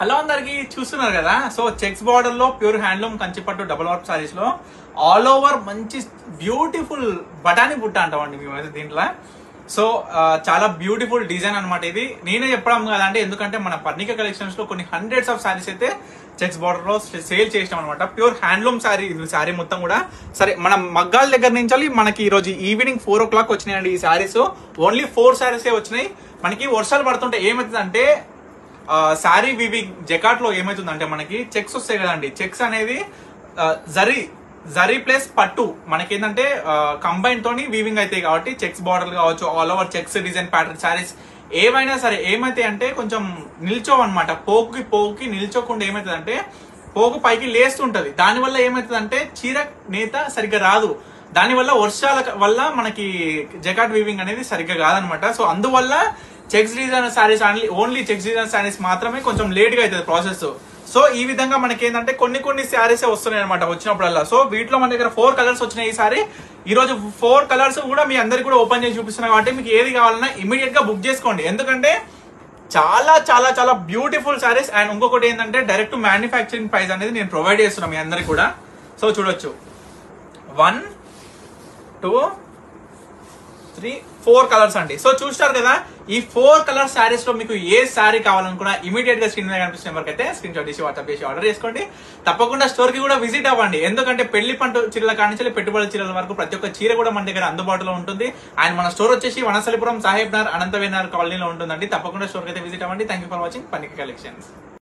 Hello అందరికి చూస్తున్నారు కదా. సో చెక్స్ బార్డర్ లో ప్యూర్ హ్యాండ్లూమ్ కంచిపట్టు డబుల్ వర్క్ సారీస్ లో ఆల్ ఓవర్ మంచి బ్యూటిఫుల్ బటానీ బుట్ట అంటామండి మేమైతే దీంట్లో. సో చాలా బ్యూటిఫుల్ డిజైన్ అనమాట. ఇది నేనే చెప్పడం కదంటే, ఎందుకంటే మన పర్ణిక కలెక్షన్స్ లో కొన్ని హండ్రెడ్స్ ఆఫ్ సారీస్ అయితే చెక్స్ బార్డర్ లో సేల్ చేసినాం అనమాట. ప్యూర్ హ్యాండ్లూమ్ సారీ సారీ మొత్తం కూడా. సరే, మన మగ్గాల దగ్గర నుంచి మనకి ఈ రోజు ఈవినింగ్ 4 o'clock వచ్చినాయండి ఈ సారీస్. ఓన్లీ 4 సారీసే వచ్చినాయి. మనకి వర్షాలు పడుతుంటే ఏమవుతుందంటే సారీ వీవింగ్ జకాట్ లో ఏమైతుందంటే మనకి చెక్స్ వస్తాయి కదండి. చెక్స్ అనేది జరీ ప్లస్ పట్టు మనకి ఏంటంటే కంబైన్ తోని వీవింగ్ అవుతాయి కాబట్టి చెక్స్ బార్డర్ కావచ్చు, all over checks design pattern saris ఏవైనా సరే ఏమైతే అంటే కొంచెం నిల్చోవన్నమాట. పోగుకి నిల్చోకుండా ఏమైతుంది అంటే పోగు పైకి లేస్తుంటది. దానివల్ల ఏమైతుంది అంటే చీర నేత సరిగ్గా రాదు. దానివల్ల వర్షాల వల్ల మనకి జకాట్ వీవింగ్ అనేది సరిగ్గా కాదనమాట. సో అందువల్ల checks design saris only checks design saris మాత్రమే కొంచెం లేట్ గా అవుతుంది ప్రాసెస్. సో ఈ విధంగా మనకి ఏంటంటే కొన్ని సారీస్ వస్తున్నాయి అనమాట వచ్చినప్పుడల్లా. సో వీటిలో మన దగ్గర 4 కలర్స్ వచ్చినాయి ఈసారి. ఈ రోజు 4 కలర్స్ కూడా మీ అందరికి కూడా ఓపెన్ చేసి చూపిస్తున్నాయి కాబట్టి మీకు ఏది కావాలన్నా ఇమీడియట్ గా బుక్ చేసుకోండి. ఎందుకంటే చాలా చాలా చాలా బ్యూటిఫుల్ సారీస్. అండ్ ఇంకొకటి ఏంటంటే డైరెక్ట్ మ్యానుఫ్యాక్చరింగ్ ప్రైస్ అనేది నేను ప్రొవైడ్ చేస్తున్నాను మీ అందరికి కూడా. సో చూడొచ్చు 1 2 3 4 కలర్స్ అండి. సో చూస్తారు కదా, ఈ 4 కలర్ శారీస్ లో మీకు ఏ శారీ కావాలనుకున్నా ఇమీడియట్ గా స్క్రీన్ మీద కనిపిస్తున్న నెంబర్కి అయితే స్క్రీన్ షాట్ తీసి వాట్సాప్ చేసి ఆర్డర్ చేసుకోండి. తప్పకుండా స్టోర్ కి కూడా విజిట్ అవ్వండి. ఎందుకంటే పెళ్లి పంట చీరల కానించి పెట్టుబడి చీరల వరకు ప్రతి ఒక్క చీర కూడా మన దగ్గర అందుబాటులో ఉంటుంది. అండ్ మన స్టోర్ వచ్చేసి వనసలిపురం సాహెబ్ నగర్ అనంతవేనగర్ కాలనీలో ఉంటుందండి. తప్పకుండా స్టోర్ కి అయితే విజిట్ అవ్వండి. Thank you for watching Parnika collections.